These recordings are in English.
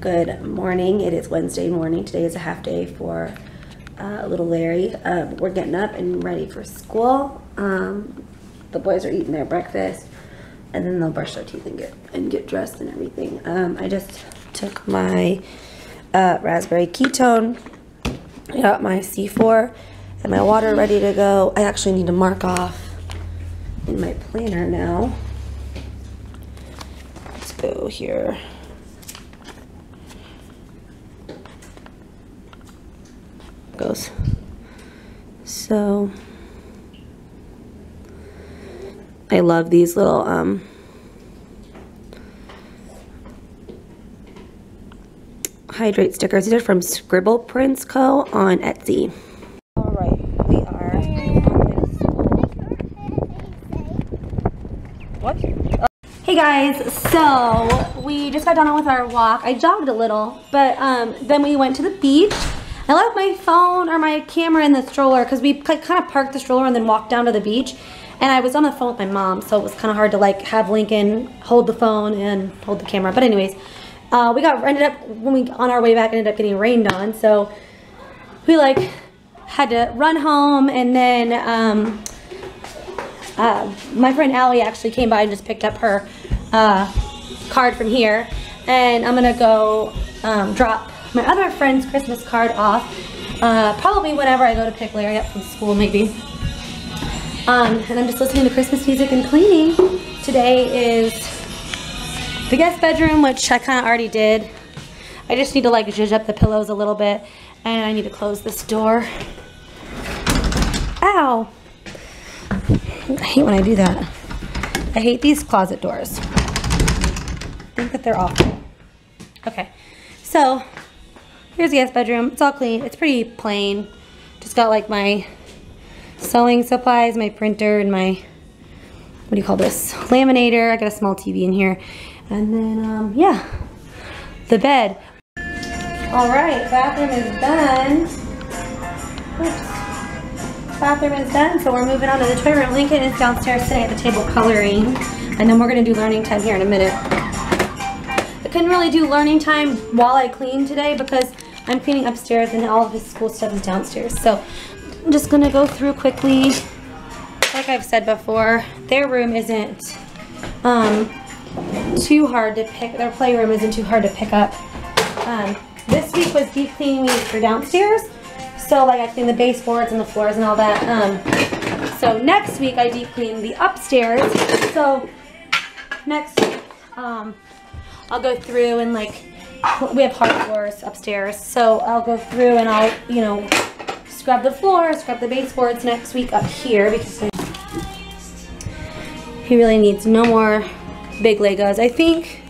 Good morning. It is Wednesday morning. Today is a half day for little Larry. We're getting up and ready for school. The boys are eating their breakfast, and then they'll brush their teeth and get dressed and everything. I just took my raspberry ketone. I got my C4 and my water ready to go. I actually need to mark off in my planner now. Let's go here. Goes. So I love these little hydrate stickers. These are from Scribble Prints Co. on Etsy. All right, we are what? Hey guys, so we just got done with our walk. I jogged a little, but then we went to the beach. I left my phone or my camera in the stroller because we kind of parked the stroller and then walked down to the beach. And I was on the phone with my mom, so it was kind of hard to like have Lincoln hold the phone and hold the camera. But anyways, when we on our way back ended up getting rained on, so we like had to run home. And then my friend Allie actually came by and just picked up her card from here, and I'm gonna go drop my other friend's Christmas card off, probably whenever I go to pick Larry up from school, maybe. And I'm just listening to Christmas music and cleaning. Today is the guest bedroom, which I kind of already did. I just need to like zhuzh up the pillows a little bit, and I need to close this door. Ow! I hate when I do that. I hate these closet doors. I think that they're awful. Okay, so here's the guest bedroom. It's all clean. It's pretty plain. Just got like my sewing supplies, my printer, and my, what do you call this, laminator. I got a small TV in here. And then, yeah, the bed. All right, bathroom is done. Oops. Bathroom is done, so we're moving on to the toy room. Lincoln is downstairs sitting at the table coloring, and then we're gonna do learning time here in a minute. I couldn't really do learning time while I clean today because I'm cleaning upstairs and all of his school stuff is downstairs. So I'm just gonna go through quickly. Like I've said before, their room isn't too hard to pick. Their playroom isn't too hard to pick up. This week was deep cleaning week for downstairs. So like I cleaned the baseboards and the floors and all that. So next week I deep clean the upstairs. So next week, I'll go through and like, we have hard floors upstairs. So I'll go through and I'll, you know, scrub the floor, scrub the baseboards next week up here because he really needs no more big Legos. I think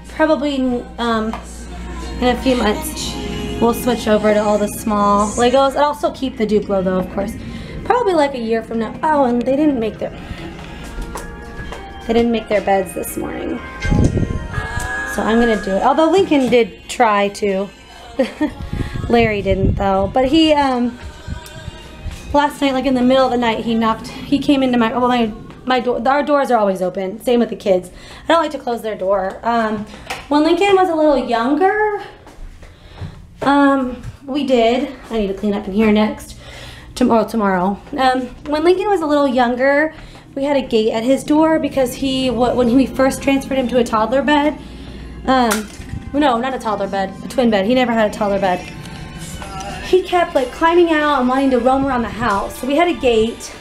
probably in a few months we'll switch over to all the small Legos. I'll also keep the Duplo though, of course. Probably like a year from now. Oh, and they didn't make their beds this morning. So I'm gonna do it. Although Lincoln did try to. Larry didn't though. But he last night, like in the middle of the night, he came into my door. Our doors are always open. Same with the kids. I don't like to close their door. When Lincoln was a little younger, we did. I need to clean up in here next. Tomorrow. When Lincoln was a little younger, we had a gate at his door because when we first transferred him to a toddler bed, no, not a toddler bed, a twin bed. He never had a toddler bed. He kept like climbing out and wanting to roam around the house. So we had a gate,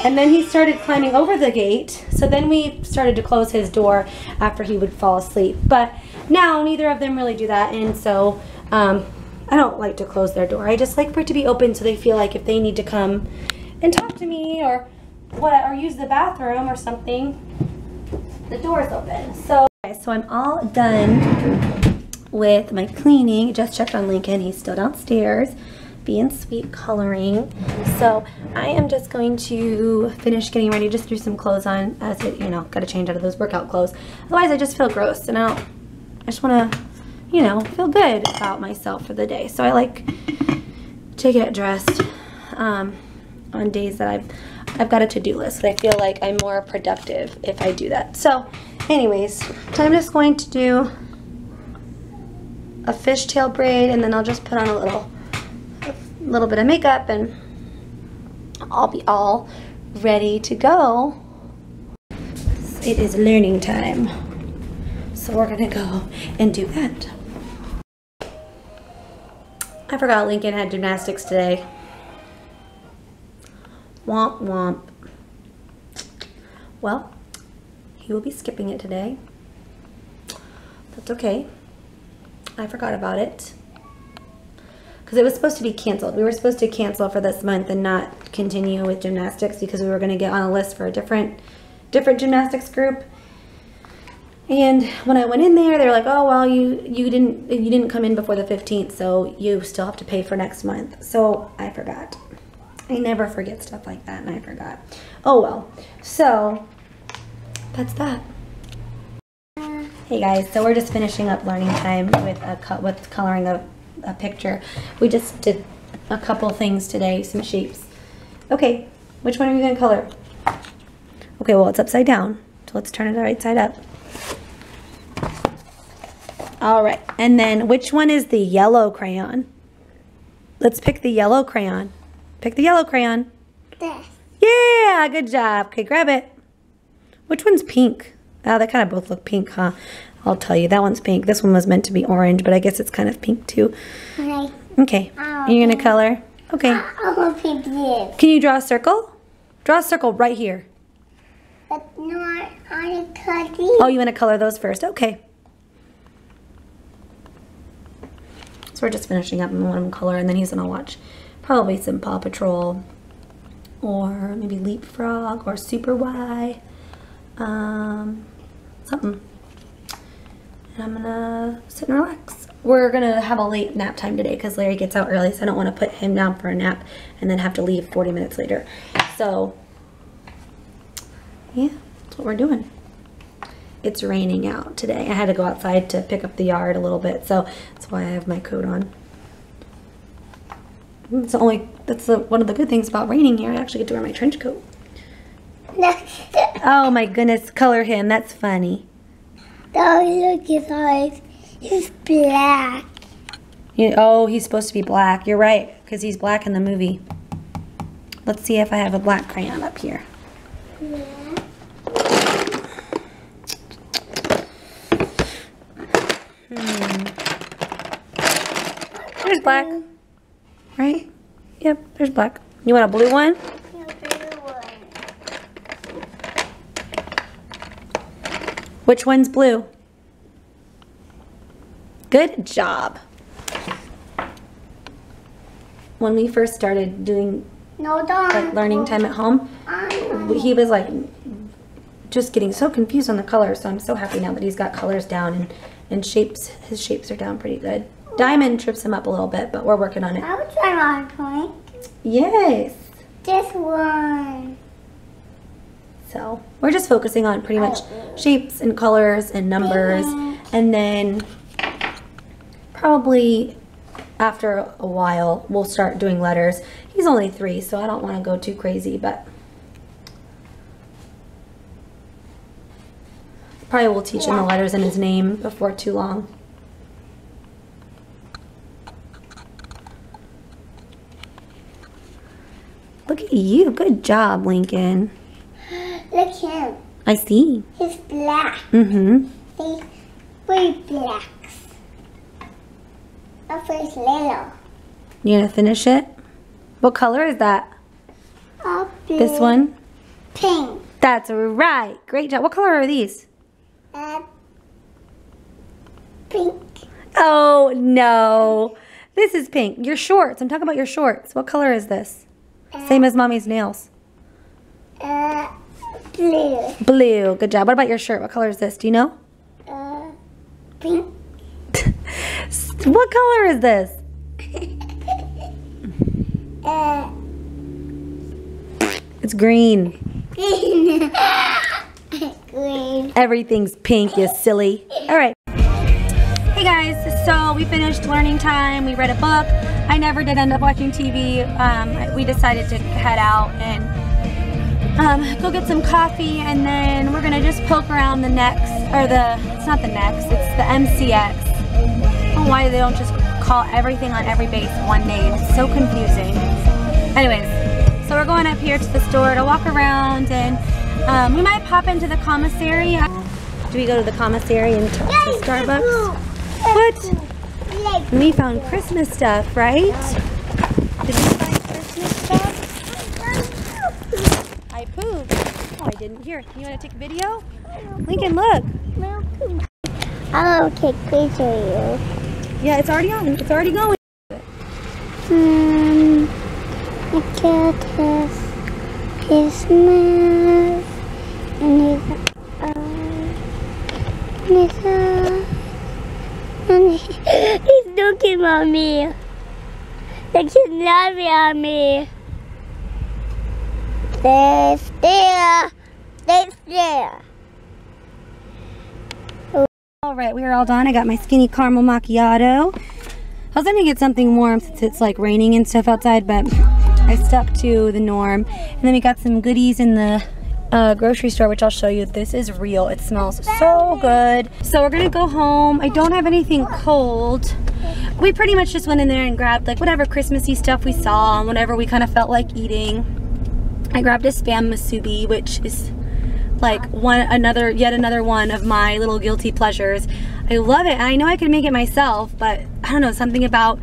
and then he started climbing over the gate. So then we started to close his door after he would fall asleep. But now neither of them really do that, and so I don't like to close their door. I just like for it to be open so they feel like if they need to come and talk to me or use the bathroom or something, the door's open. So I'm all done with my cleaning. Just checked on Lincoln. He's still downstairs being sweet coloring. So I am just going to finish getting ready, just threw some clothes on as it, you know, got to change out of those workout clothes. Otherwise I just feel gross and I just want to, you know, feel good about myself for the day. So I like to get dressed on days that I've got a to-do list. I feel like I'm more productive if I do that. So anyways, so I'm just going to do a fishtail braid, and then I'll just put on a little bit of makeup, and I'll be all ready to go. It is learning time, so we're gonna go and do that. I forgot Lincoln had gymnastics today. Womp womp. Well, he will be skipping it today. That's okay. I forgot about it. Because it was supposed to be canceled. We were supposed to cancel for this month and not continue with gymnastics because we were going to get on a list for a different gymnastics group. And when I went in there, they were like, "Oh well, you didn't come in before the 15th, so you still have to pay for next month." So I forgot. I never forget stuff like that, and I forgot. Oh well. So that's that. Hey guys, so we're just finishing up learning time with coloring a picture. We just did a couple things today, some shapes. Okay, which one are you gonna color? Okay, well it's upside down, so let's turn it the right side up. All right, and then which one is the yellow crayon? Let's pick the yellow crayon. Pick the yellow crayon. This. Yeah, good job. Okay, grab it. Which one's pink? Oh, they kind of both look pink, huh? I'll tell you, that one's pink. This one was meant to be orange, but I guess it's kind of pink too. Okay. Okay, you're gonna color? Okay. I want to pick this. Can you draw a circle? Draw a circle right here. But not on a cookie. Oh, you wanna color those first? Okay. So we're just finishing up and let him color, and then he's gonna watch probably some Paw Patrol, or maybe Leapfrog, or Super Y, something. And I'm gonna sit and relax. We're gonna have a late nap time today because Larry gets out early, so I don't want to put him down for a nap and then have to leave 40 minutes later. So yeah, that's what we're doing. It's raining out today. I had to go outside to pick up the yard a little bit, so that's why I have my coat on. That's one of the good things about raining here. I actually get to wear my trench coat. Oh my goodness, color him. That's funny. Oh, look, his eyes. He's black. Oh, he's supposed to be black. You're right, because he's black in the movie. Let's see if I have a black crayon up here. Yeah. There's black. Right? Yep, there's black. You want a blue one? Which one's blue? Good job. When we first started doing like learning time at home, he was like just getting so confused on the colors. So I'm so happy now that he's got colors down and shapes. His shapes are down pretty good. Diamond trips him up a little bit, but we're working on it. I will try on point. Yes. This one. So we're just focusing on pretty much shapes and colors and numbers, and then probably after a while we'll start doing letters. He's only 3, so I don't want to go too crazy, but probably we'll teach him the letters in his name before too long. Look at you. Good job, Lincoln. Look him. I see. He's black. Mm-hmm. He's very blacks. That first little. You gonna finish it? What color is that? Blue. This one? Pink. That's right. Great job. What color are these? Pink. Oh, no. This is pink. Your shorts. I'm talking about your shorts. What color is this? Same as Mommy's nails. Blue. Blue. Good job. What about your shirt? What color is this? Do you know? Pink. What color is this? It's green. Green. Everything's pink, you silly. All right. Hey guys, so we finished learning time. We read a book. I never did end up watching TV. We decided to head out and go get some coffee, and then we're gonna just poke around the next, or it's not the next, it's the MCX. Oh, why they don't just call everything on every base one name. It's so confusing. Anyways, so we're going up here to the store to walk around, and we might pop into the commissary. Do we go to the commissary and to Starbucks? What? We found Christmas stuff, right? Did we find Christmas stuff? I pooped. Oh, I didn't. Here, you want to take a video? Lincoln, look. I'll take a picture of you. Yeah, it's already on. It's already going. Look at this. Christmas. And he's looking at me. Like he's loving at me. There's there. There's there. Alright, we are all done. I got my skinny caramel macchiato. I was gonna get something warm since it's like raining and stuff outside, but I stuck to the norm. And then we got some goodies in the grocery store, which I'll show you. This is real. It smells so good. So we're gonna go home. I don't have anything cold. We pretty much just went in there and grabbed like whatever Christmassy stuff we saw and whatever we kind of felt like eating. I grabbed a Spam musubi, which is like yet another one of my little guilty pleasures. I love it, and I know I could make it myself, but I don't know, something about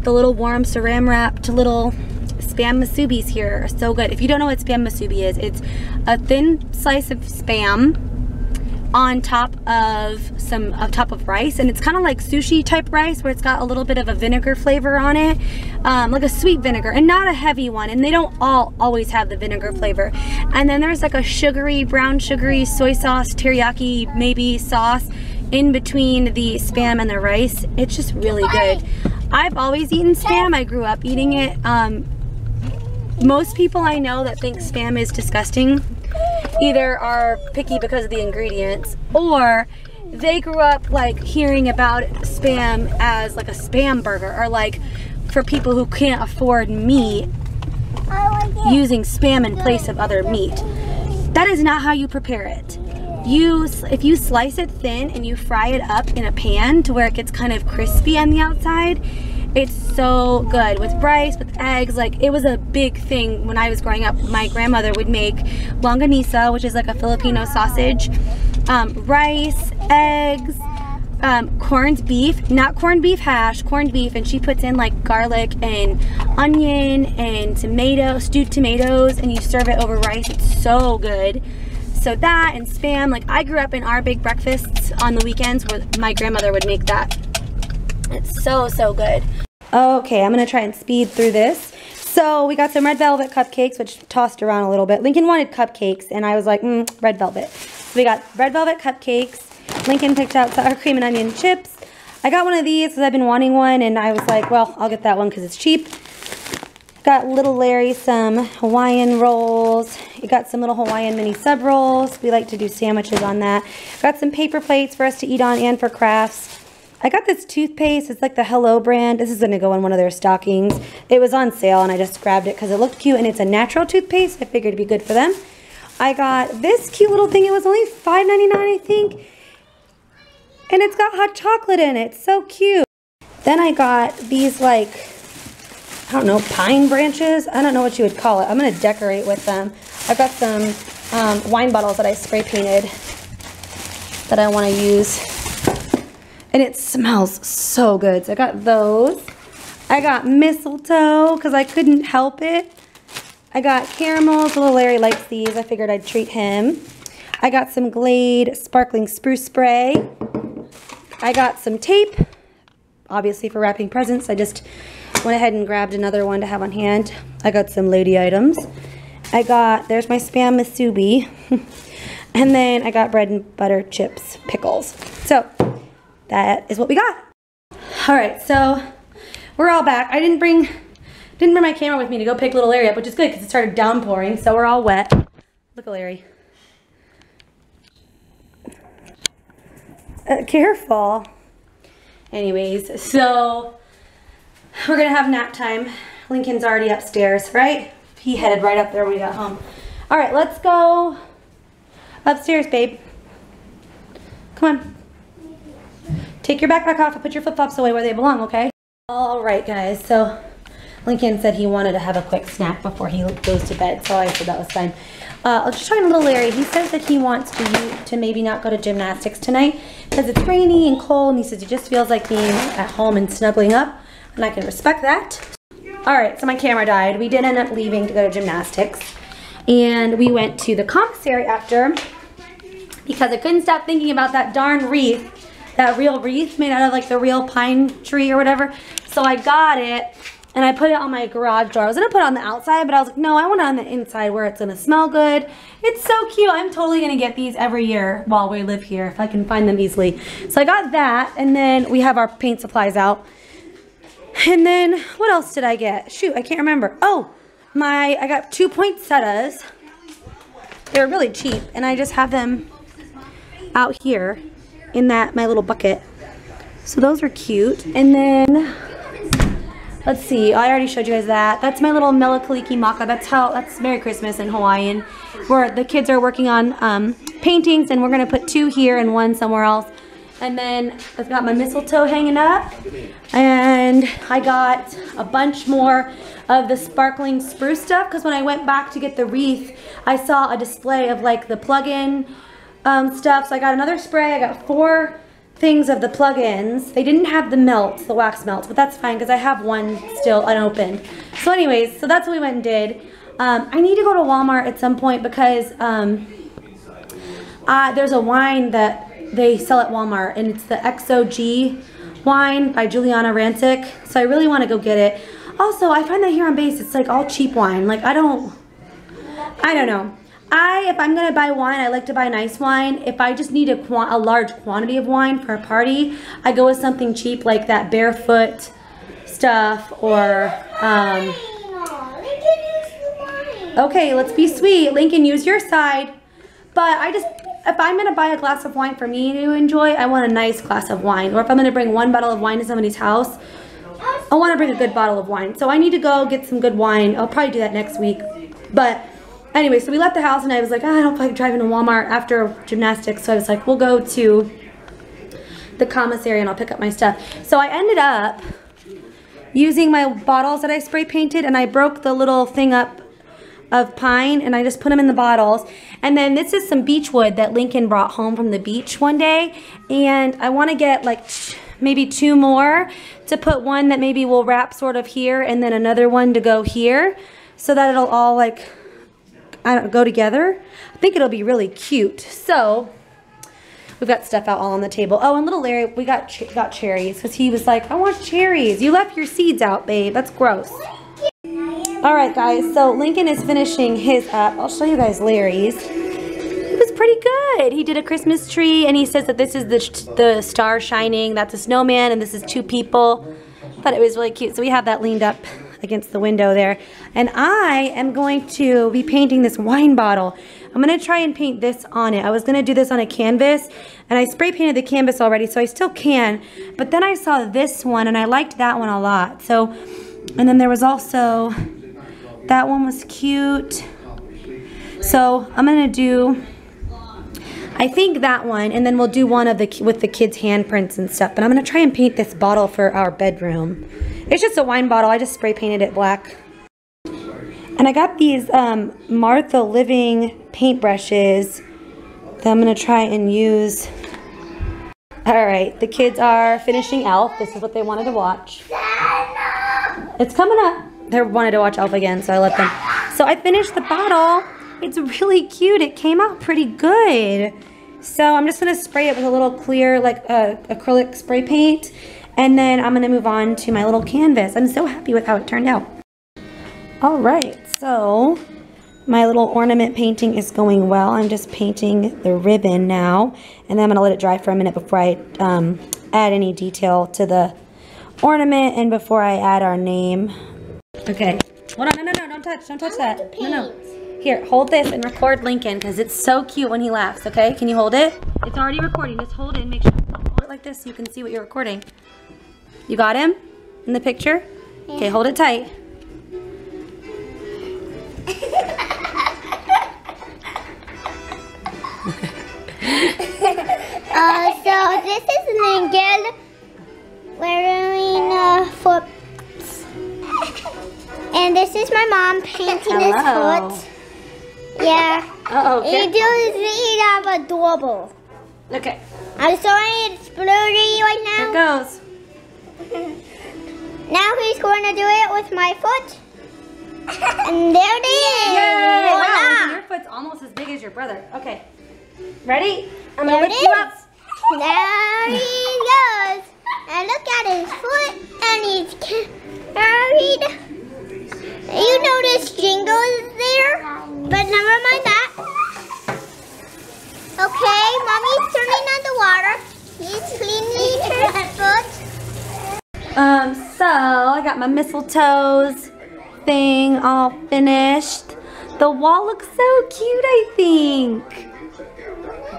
the little warm saran wrapped little Spam musubis here are so good. If you don't know what Spam musubi is, it's a thin slice of Spam on top of rice, and it's kind of like sushi type rice where it's got a little bit of a vinegar flavor on it, like a sweet vinegar, and not a heavy one, and they don't always have the vinegar flavor. And then there's like a brown sugary soy sauce teriyaki maybe sauce in between the Spam and the rice. It's just really good. I've always eaten Spam. I grew up eating it. Most people I know that think Spam is disgusting either are picky because of the ingredients, or they grew up like hearing about Spam as like a Spam burger, or like for people who can't afford meat, using Spam in place of other meat. That is not how you prepare it. If you slice it thin and you fry it up in a pan to where it gets kind of crispy on the outside, it's so good with rice, with eggs. Like, it was a big thing when I was growing up. My grandmother would make longanisa, which is like a Filipino sausage, rice, eggs, corned beef, not corned beef hash, corned beef, and she puts in like garlic and onion and stewed tomatoes, and you serve it over rice. It's so good. So that and Spam, like I grew up in our big breakfasts on the weekends where my grandmother would make that. It's so, so good. Okay, I'm gonna try and speed through this. So we got some red velvet cupcakes, which tossed around a little bit. Lincoln wanted cupcakes, and I was like, red velvet. So we got red velvet cupcakes. Lincoln picked out sour cream and onion chips. I got one of these because I've been wanting one, and I was like, well, I'll get that one because it's cheap. Got little Larry some Hawaiian rolls. You got some little Hawaiian mini sub rolls. We like to do sandwiches on that. Got some paper plates for us to eat on and for crafts. I got this toothpaste. It's like the Hello brand. This is going to go in one of their stockings. It was on sale, and I just grabbed it because it looked cute, and it's a natural toothpaste. I figured it'd be good for them. I got this cute little thing. It was only $5.99, I think. And it's got hot chocolate in it. It's so cute. Then I got these, like, I don't know, pine branches. I don't know what you would call it. I'm going to decorate with them. I've got some wine bottles that I spray painted that I want to use. And it smells so good. So I got those. I got mistletoe because I couldn't help it. I got caramels. Little Larry likes these. I figured I'd treat him. I got some Glade sparkling spruce spray. I got some tape, obviously for wrapping presents. I just went ahead and grabbed another one to have on hand. I got some lady items. There's my Spam musubi. And then I got bread and butter chips, pickles. So that is what we got. All right, so we're all back. I didn't bring my camera with me to go pick little Larry up, which is good because it started downpouring, so we're all wet. Look at Larry. Careful. Anyways, so we're gonna have nap time. Lincoln's already upstairs, right? He headed right up there when we got home. All right, let's go upstairs, babe. Come on. take your backpack off and put your flip-flops away where they belong, okay? All right, guys, so Lincoln said he wanted to have a quick snack before he goes to bed, so I said that was fine. I was just talking to little Larry. He says that he wants to maybe not go to gymnastics tonight because it's rainy and cold, and he says he just feels like being at home and snuggling up, and I can respect that. All right, so my camera died. We did end up leaving to go to gymnastics, and we went to the commissary after because I couldn't stop thinking about that darn wreath, that real wreath made out of like the real pine tree or whatever. So I got it. And I put it on my garage door. I was going to put it on the outside, but I was like, no, I want it on the inside where it's going to smell good. It's so cute. I'm totally going to get these every year while we live here, if I can find them easily. So I got that, and then we have our paint supplies out. And then, what else did I get? Shoot, I can't remember. Oh, I got 2 poinsettias. They were really cheap, and I just have them out here in my little bucket. So those are cute. And then... let's see, I already showed you guys that. That's my little Melakaliki Maka. That's Merry Christmas in Hawaiian, where the kids are working on paintings, and we're gonna put 2 here and 1 somewhere else. And then I've got my mistletoe hanging up, and I got a bunch more of the sparkling spruce stuff, because when I went back to get the wreath, I saw a display of like the plug-in stuff. So I got another spray. I got 4 things of the plug-ins. They didn't have the melts, the wax melts, but that's fine because I have one still unopened. So anyways, so that's what we went and did. I need to go to Walmart at some point because there's a wine that they sell at Walmart, and it's the XOG wine by Juliana Rancic. So I really want to go get it. Also, I find that here on base, it's like all cheap wine. Like I don't know. If I'm gonna buy wine, I like to buy nice wine. If I just need a large quantity of wine for a party, I go with something cheap like that Barefoot stuff or okay, let's be sweet. Lincoln, use your side. But if I'm gonna buy a glass of wine for me to enjoy, I want a nice glass of wine. Or if I'm gonna bring 1 bottle of wine to somebody's house, I want to bring a good bottle of wine. So I need to go get some good wine. I'll probably do that next week. But anyway, so we left the house, and I was like, I don't feel like driving to Walmart after gymnastics. So I was like, we'll go to the commissary and I'll pick up my stuff. So I ended up using my bottles that I spray painted, and I broke the little thing up of pine, and I just put them in the bottles. And then this is some beech wood that Lincoln brought home from the beach one day, and I want to get like maybe 2 more to put one that maybe will wrap sort of here, and then another one to go here, so that it'll all like go together. I think it'll be really cute. So we've got stuff out all on the table. Oh, and little Larry, we got cherries because he was like, I want cherries. You left your seeds out, babe. That's gross. All right, guys. So Lincoln is finishing his up. I'll show you guys Larry's. It was pretty good. He did a Christmas tree, and he says that this is the star shining. That's a snowman, and this is 2 people. Thought it was really cute. So we have that leaned up against the window there, and I am going to be painting this wine bottle. I'm going to try and paint this on it. I was going to do this on a canvas, and I spray painted the canvas already, so I still can, but then I saw this one, and I liked that one a lot. So, and then there was also, that one was cute. So I'm going to do, I think that one, and then we'll do one of with the kids' handprints and stuff, but I'm going to try and paint this bottle for our bedroom. It's just a wine bottle. I just spray painted it black. And I got these Martha Living paintbrushes that I'm going to try and use. Alright, the kids are finishing Elf. This is what they wanted to watch. It's coming up. They wanted to watch Elf again, so I let them. So I finished the bottle. It's really cute. It came out pretty good. So I'm just going to spray it with a little clear, like acrylic spray paint. And then I'm going to move on to my little canvas. I'm so happy with how it turned out. All right, so my little ornament painting is going well. I'm just painting the ribbon now. And then I'm going to let it dry for a minute before I add any detail to the ornament and before I add our name. Okay, hold on. No, don't touch that. No. Here, hold this and record Lincoln because it's so cute when he laughs, okay? Can you hold it? It's already recording. Just hold it and make sure. Hold it like this so you can see what you're recording. You got him in the picture? Yeah. Okay, hold it tight. So this is jingle. Wearing foots. And this is my mom painting his foot. Yeah. Uh-oh. He does adorable. Okay. I'm sorry it's blurry right now. Here it goes. Now he's going to do it with my foot. And there it is. Yay! Wow, Voila. your foot's almost as big as your brother. Okay. Ready? I'm There going to it lift you up. is. There he goes. And look at his foot. And he's carried. You notice Jingle is there. But never mind that. Okay, Mommy's turning on the water. He's cleaning her foot. So I got my mistletoes thing all finished. The wall looks so cute, I think.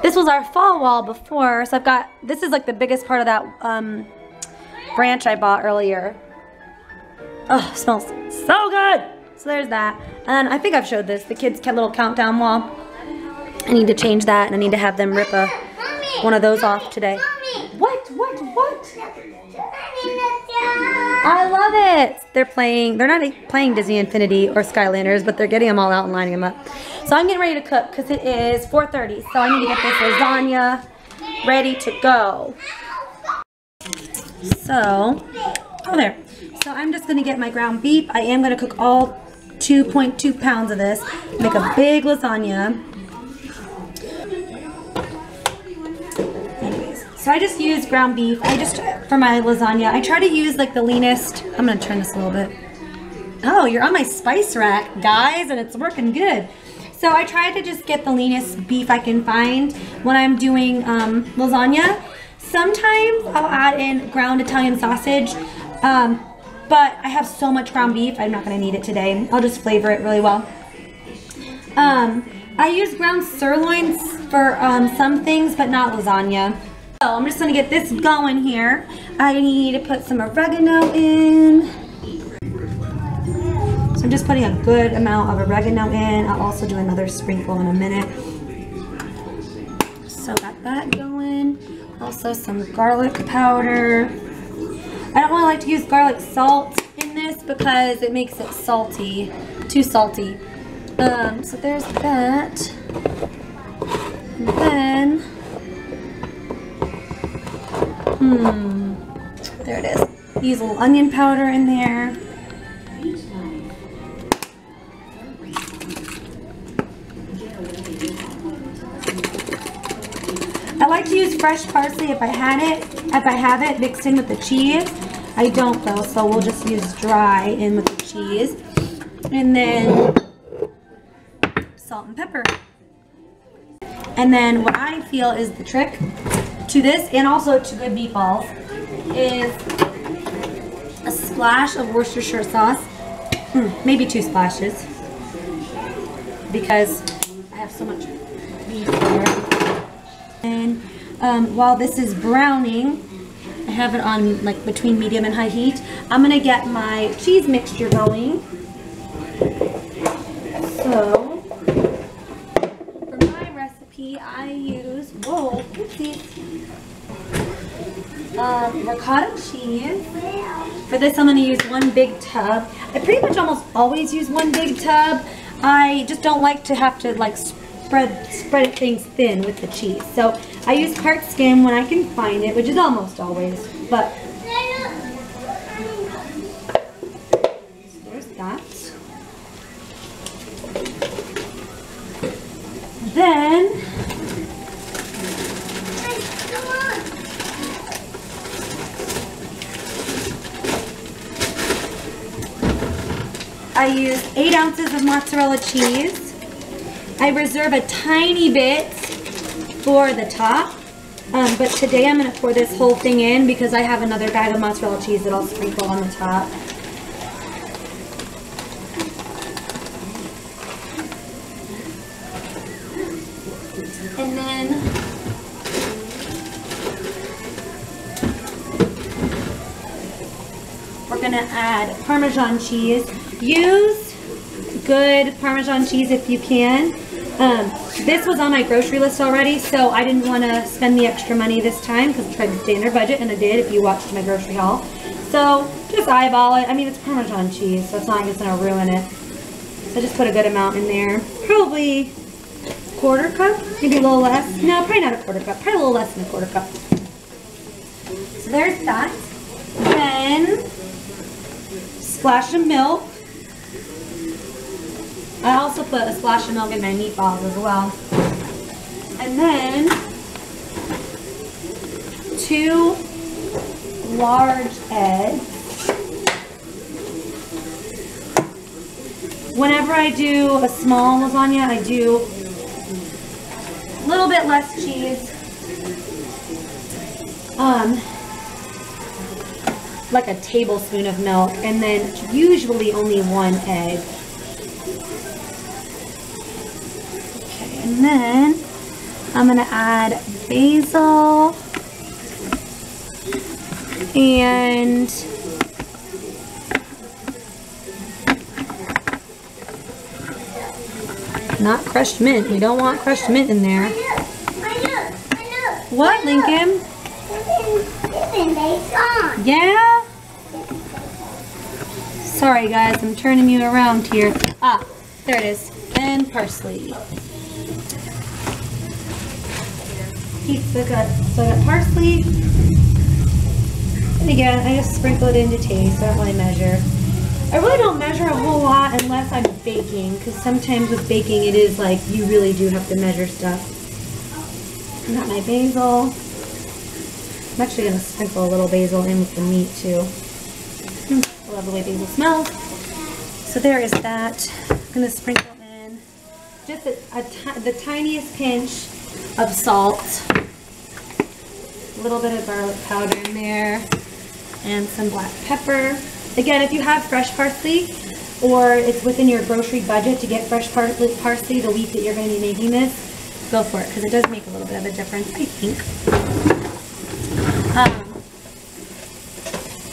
This was our fall wall before, so I've got, this is like the biggest part of that branch I bought earlier. Oh, it smells so good. So there's that. And I think I've showed this, the kids' little countdown wall. I need to change that, and I need to have them rip one of those off today. What? I love it. They're not playing Disney Infinity or Skylanders, but they're getting them all out and lining them up. So I'm getting ready to cook because it is 4:30. So I need to get this lasagna ready to go. So, there. So I'm just going to get my ground beef. I am going to cook all 2.2 pounds of this. Make a big lasagna. So I just use ground beef. For my lasagna, I try to use like the leanest. I'm gonna turn this a little bit. Oh, you're on my spice rack, guys, and it's working good. So I try to just get the leanest beef I can find when I'm doing lasagna. Sometimes I'll add in ground Italian sausage, but I have so much ground beef, I'm not gonna need it today. I'll just flavor it really well. I use ground sirloins for some things, but not lasagna. So I'm just going to get this going here. I need to put some oregano in. So I'm just putting a good amount of oregano in. I'll also do another sprinkle in a minute. So got that going. Also some garlic powder. I don't really like to use garlic salt in this because it makes it salty, too salty. So there's that. And then there it is. Use a little onion powder in there. I like to use fresh parsley if I have it mixed in with the cheese. I don't though, so we'll just use dry in with the cheese. And then salt and pepper. And then what I feel is the trick to this, and also to good meatballs, is a splash of Worcestershire sauce. Maybe 2 splashes, because I have so much beef there. And while this is browning, I have it on like between medium and high heat. I'm gonna get my cheese mixture going. So for my recipe, I use ricotta cheese. For this, I'm going to use 1 big tub. I pretty much almost always use 1 big tub. I just don't like to have to like spread things thin with the cheese. So I use part skim when I can find it, which is almost always. But so there's that. Then I use 8 ounces of mozzarella cheese. I reserve a tiny bit for the top, but today I'm going to pour this whole thing in because I have another bag of mozzarella cheese that I'll sprinkle on the top. And then we're going to add Parmesan cheese. Use good Parmesan cheese if you can. This was on my grocery list already, so I didn't want to spend the extra money this time because I tried to stay under budget, and I did if you watched my grocery haul. So just eyeball it. I mean, it's Parmesan cheese, so it's not like it's going to ruin it. So just put a good amount in there. Probably quarter cup, maybe a little less. No, probably not a quarter cup. Probably a little less than a quarter cup. So there's that. Then splash of milk. I also put a splash of milk in my meatballs as well. And then 2 large eggs. Whenever I do a small lasagna, I do a little bit less cheese. Like a tablespoon of milk, and then usually only 1 egg. Okay, and then I'm gonna add basil and not crushed mint. We don't want crushed mint in there. I know. What, Lincoln? Yeah? Sorry guys, I'm turning you around here. Ah, there it is. And parsley. So I got parsley. And again, I just sprinkle it into taste. I don't really measure. I really don't measure a whole lot unless I'm baking, because sometimes with baking it is like you really do have to measure stuff. I got my basil. I'm actually going to sprinkle a little basil in with the meat too. I love the way basil smells. So there is that. I'm going to sprinkle in just the tiniest pinch of salt. A little bit of garlic powder in there. And some black pepper. Again, if you have fresh parsley, or it's within your grocery budget to get fresh parsley the week that you're going to be making this, go for it, because it does make a little bit of a difference, I think.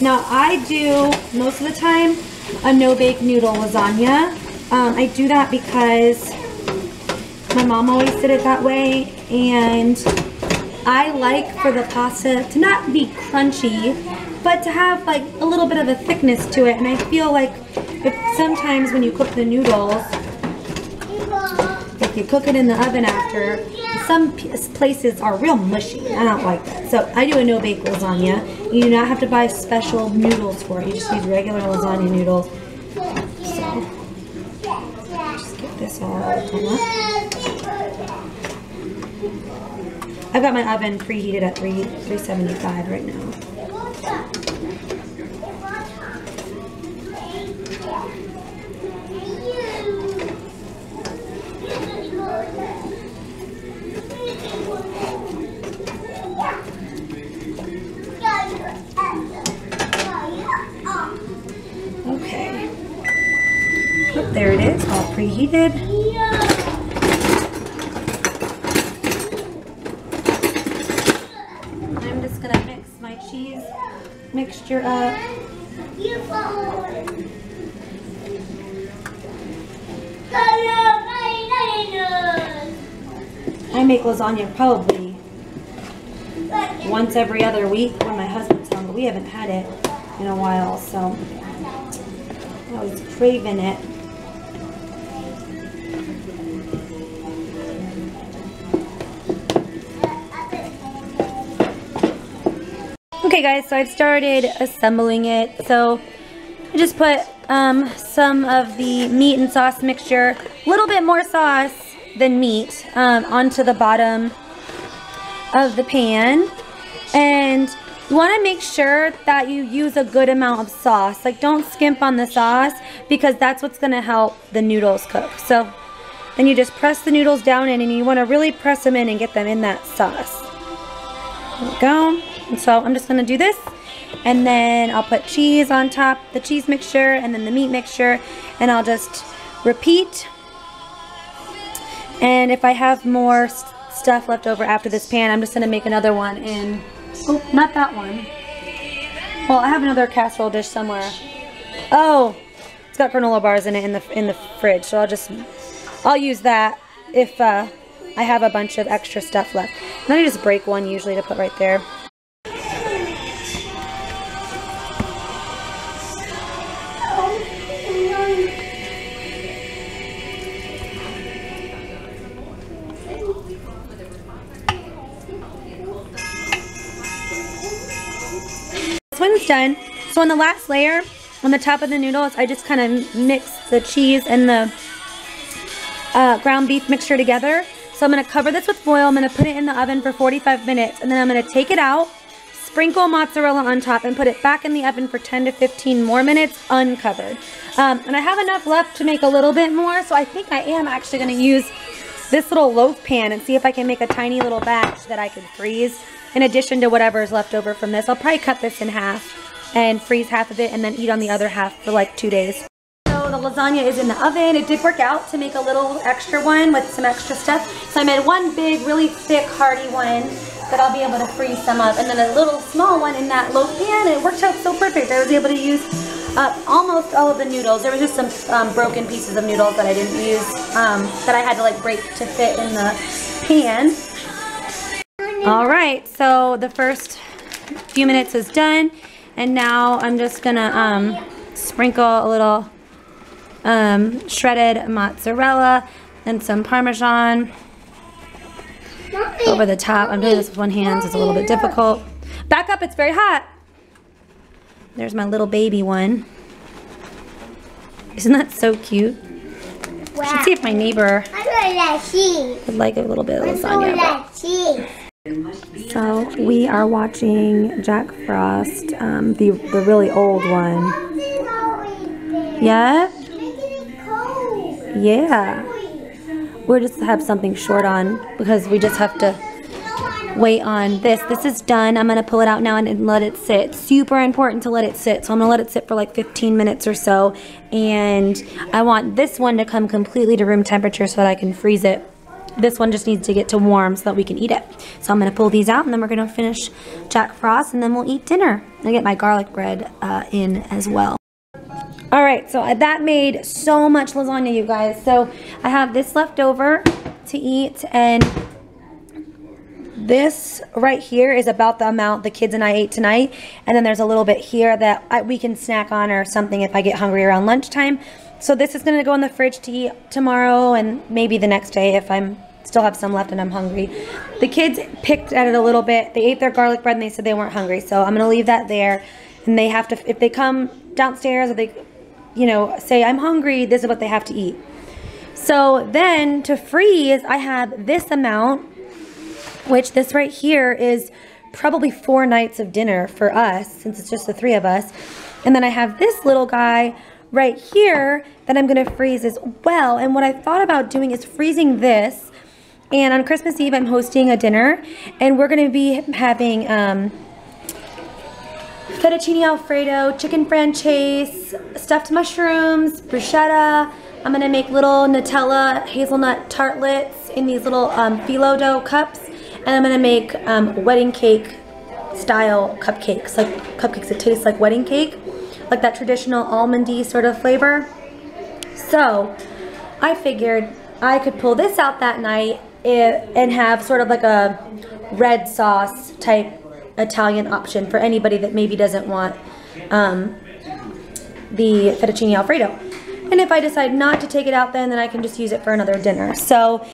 Now I do, most of the time, a no-bake noodle lasagna. I do that because my mom always did it that way, and I like for the pasta to not be crunchy, but to have like a little bit of a thickness to it. And I feel like sometimes when you cook the noodles, if you cook it in the oven after, some places are real mushy. I don't like that. So I do a no-bake lasagna. You do not have to buy special noodles for it. You just use regular lasagna noodles. So just get this all done up. I've got my oven preheated at 375 right now. Okay. Oh, there it is, all preheated. I'm just gonna mix my cheese mixture up. I make lasagna probably once every other week when my husband's home, but we haven't had it in a while, so I was craving it. Okay guys, so I've started assembling it. So I just put some of the meat and sauce mixture, a little bit more sauce than meat, onto the bottom of the pan. And you want to make sure that you use a good amount of sauce. Like, don't skimp on the sauce, because that's what's going to help the noodles cook. So then you just press the noodles down in, and you want to really press them in and get them in that sauce. There we go. And so I'm just going to do this, and then I'll put cheese on top, the cheese mixture, and then the meat mixture, and I'll just repeat. And if I have more stuff left over after this pan, I'm just going to make another one in, oh, not that one. Well, I have another casserole dish somewhere. Oh, it's got granola bars in it in the fridge, so I'll use that if I have a bunch of extra stuff left. And then I just break one usually to put right there. This one's done. So on the last layer, on the top of the noodles, I just kind of mix the cheese and the ground beef mixture together. So I'm going to cover this with foil. I'm going to put it in the oven for 45 minutes. And then I'm going to take it out, sprinkle mozzarella on top, and put it back in the oven for 10 to 15 more minutes uncovered. And I have enough left to make a little bit more. So I think I am actually going to use this little loaf pan and see if I can make a tiny little batch that I can freeze in addition to whatever is left over from this. I'll probably cut this in half and freeze half of it and then eat on the other half for like 2 days. So the lasagna is in the oven. It did work out to make a little extra one with some extra stuff. So I made one big, really thick, hearty one that I'll be able to freeze some of, and then a little small one in that loaf pan. It worked out so perfect. I was able to use almost all of the noodles. There was just some broken pieces of noodles that I didn't use, that I had to like break to fit in the pan. All right, so the first few minutes is done, and now I'm just gonna sprinkle a little shredded mozzarella and some Parmesan over the top. I'm doing this with one hand, so it's a little bit difficult. Back up, it's very hot. There's my little baby one. Isn't that so cute? Wow. I should see if my neighbor would like a little bit of lasagna. So we are watching Jack Frost, the really old one. Yeah? Yeah. We'll just have something short on because we just have to wait on this. This is done. I'm going to pull it out now and let it sit. Super important to let it sit. So I'm going to let it sit for like 15 minutes or so. And I want this one to come completely to room temperature so that I can freeze it. This one just needs to get to warm so that we can eat it. So I'm going to pull these out and then we're going to finish Jack Frost and then we'll eat dinner. I'll get my garlic bread in as well. Alright, so that made so much lasagna, you guys. So I have this left over to eat, and this right here is about the amount the kids and I ate tonight. And then there's a little bit here that we can snack on or something if I get hungry around lunchtime. So this is going to go in the fridge to eat tomorrow and maybe the next day if I'm still have some left and I'm hungry. The kids picked at it a little bit. They ate their garlic bread and they said they weren't hungry. So I'm going to leave that there. And they have to, if they come downstairs or they, you know, say I'm hungry, this is what they have to eat. So then to freeze, I have this amount, which this right here is probably 4 nights of dinner for us since it's just the 3 of us. And then I have this little guy right here that I'm going to freeze as well. And what I thought about doing is freezing this. And on Christmas Eve, I'm hosting a dinner. And we're going to be having fettuccine alfredo, chicken franchise, stuffed mushrooms, bruschetta. I'm going to make little Nutella hazelnut tartlets in these little phyllo dough cups. And I'm going to make wedding cake style cupcakes. Like cupcakes that taste like wedding cake. Like that traditional almondy sort of flavor. So I figured I could pull this out that night and have sort of like a red sauce type Italian option for anybody that maybe doesn't want the fettuccine alfredo. And if I decide not to take it out then I can just use it for another dinner. So